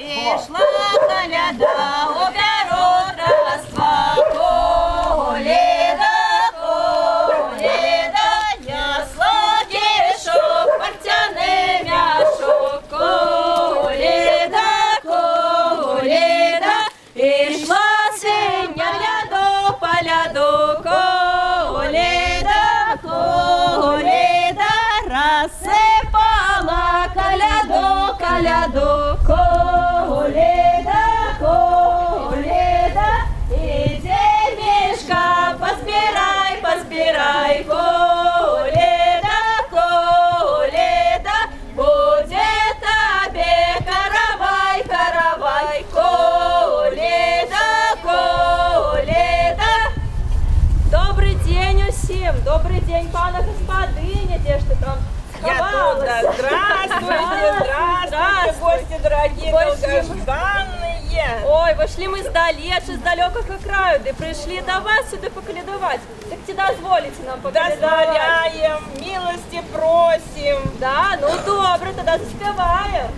Пришла коляда, оберут родства. Коледа, коледа, несла дешок, портяный мяшок. Коледа, коледа, пришла свинья до поляду. Коледа, коледа, рассыпала коляду, коляду. Коледа, коледа, иди, Мишка, поспирай, поспирай. Коледа, коледа, будет тебе каравай, каравай. Коледа, коледа. Добрый день усім, добрый день, пана господиня, де ж ти там Я тут, сховалась? да. Здравствуйте, здравствуйте, гости дорогие, долгожданные. Ой, вошли мы сдалече, с далекого краю, да пришли до вас сюда поколедовать. Так те дозволите нам поколедовать? Дозволяем, милости просим. Да, ну добре, тогда заспеваем.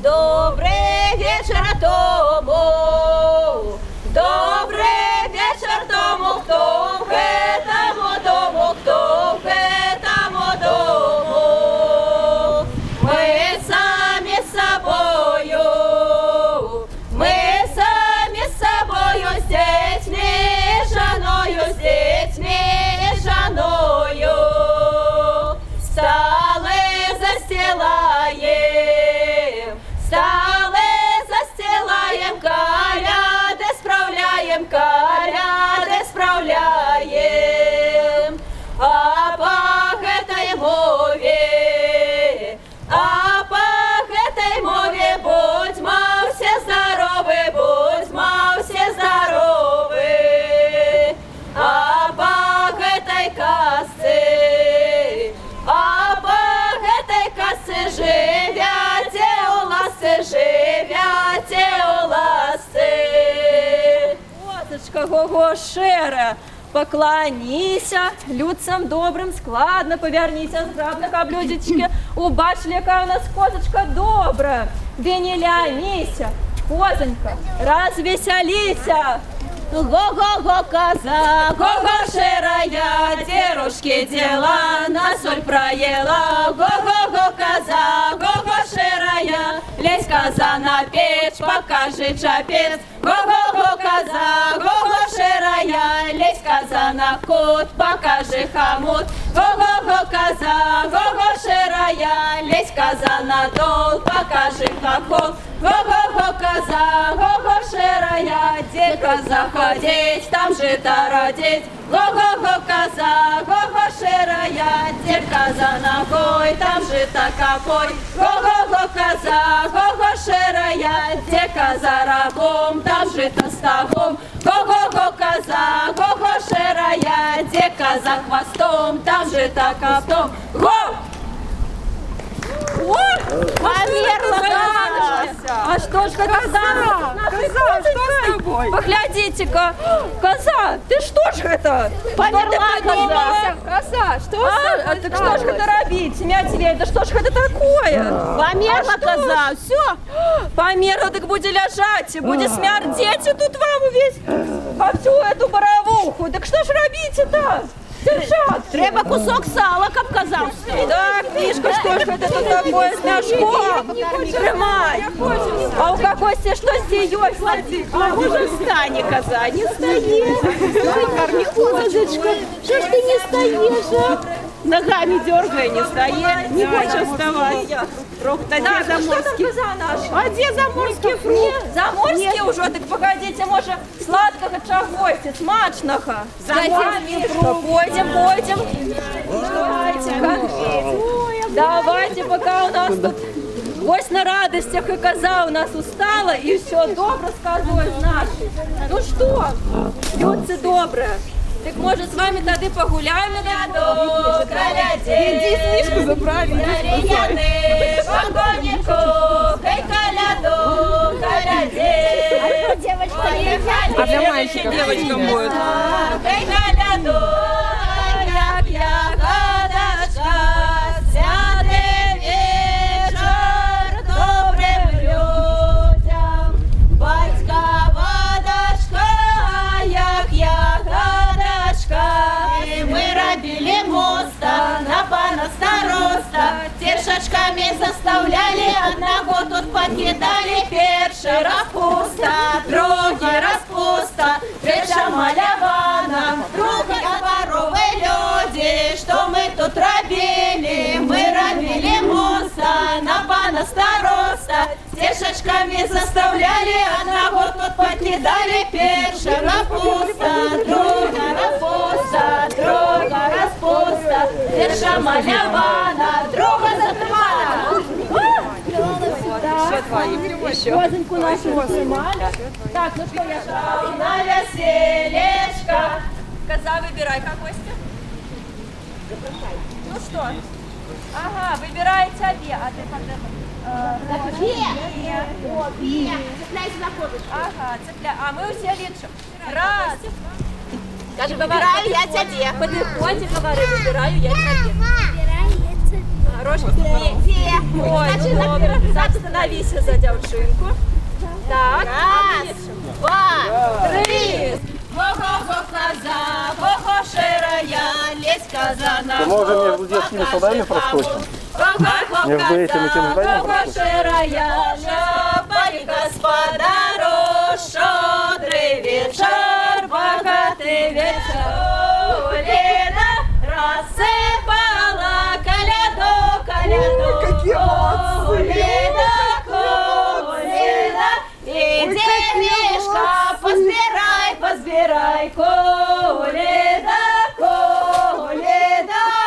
Добрый вечер дому, добрый вечер дому, кто к этому дому, кто к этому дому. Мы сами с собою, мы сами с собою, с детьми и женою, с детьми и женою. Столы застилаем, столы застилаем, коляды справляем, коляды справляем. А по этой мове, а по этой мове будьмо все здоровы, будьмо все здоровы. А по этой кассе, а по этой кассе живяте у ласцы, живяте у ласцы. Козочка Гогошера, поклоніся, людцям добрим, складно поверніся, зграбно каблюдечки, убачили, яка у нас козочка добра. Де не ляніся, козонька, розвеселіся. Го-го-го, коза, Гогошерая, дерушки дела, на соль проела. Го-го-го, коза, Гогошерая, лезь, коза, на печь, покажи чапец. Го-го-го, коза, Гогошерая, лезь, коза, на кот, покажи хомут. Го-го-го, коза, Гогошерая, лезь, коза, на дол, покажи хохол. Го-го-го, коза, Гогошерая, где коза ходить, там жито родить. Го-го-го, коза, Гогошерая, где коза ногой, там жито копой. Го-го-го, коза, Гогошерая, где коза рогом, там жито стогом. Го-го-го, коза, Гогошерая, где коза хвостом, там жито коптом. Го! Померла коза! А что ж, коза, что с тобой? Поглядите-ка, коза, ты что ж это? Померла коза! Коза, что А так что ж это робить? Семья тебе, да что ж это такое? Померла коза, все. Померла, так буде лежать, буде смердеть тут вам весь во всю эту боровуху. Так что ж робите-то? Держать! Треба кусок сала, как коза. Так, Мишка, что ж это тут такое с мешком? Тримай! А у какости что с еёй? А уже встань, коза, не встаешь. Ой, корми, козочка, что ж ты не стоишь, а? Ногами дергай, не встаешь, не хочешь вставать. Фрукт-то где заморский? Коза наша? А где заморский фрукт? Заморський уже, так погодите, може, сладкого чагось, смачного. Заморський фрукт. Пойдем. Давайте, пока у нас тут гость на радостях, и коза у нас устала, и все добро с козой нашей. Ну что, людцы добрые, так может с вами тогда погуляем рядом? Иди снежку забрали. Рияны, погонику, кай коляду, коляде. А для мальчиков девочкам будет. Кай коляду, як ягодочка, сяде вечір добрим заставляли, одного тут покидали. Перший раз пусто, другий раз пусто, третя малявана. Другий оборові люди, що ми тут робили? Ми робили моста на пана староста. Стежечками заставляли, одного тут покидали. Перший раз пусто, другий раз пусто, другий раз пусто, третя малявана, друга затримана. Козоньку нашу поснимали. Так, ну что, я На веселечко. Коза, выбирай, как Костя? Ну что? Ага, выбираете обе, а ты под это. Цепляйся за козочку. Ага, цепля. А мы все лучше. Раз. Даже Выбираю я тебе. Подходи, говори, выбираю я тебе. Рожки. Две. Ой, Значит, ну добре. Остановись за девчинку. Так. Раз, два, Три. Го-го-го, коза, го-го, ширая, лезь, коза на Мы можем между детскими садами проскочить. Между этим и тем зданием проскочить. ширая, шапали господару, щедрый вечер, богатый вечер. Лена рассыпала коляду, коляду. Какие Лена, иди, Мишка, позбирай, позбирай, Коледа,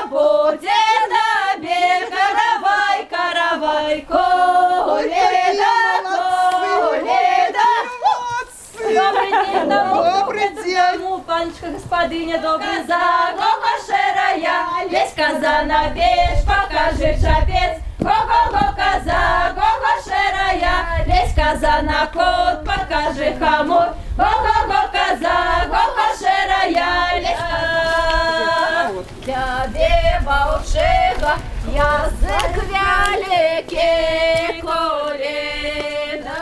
будет обед, каравай, каравай, Коледа. Добрый день. Панечка, господыня, добрый за. Го-го, ширая, лезь, коза на печь, покажи шапец. Го-го-го, коза, го-го, ширая, лезь, коза на кот, покажи хомут. Го-го-го, коза, го-го, ширая, лезь, коза. Для девушек язык великий, колено.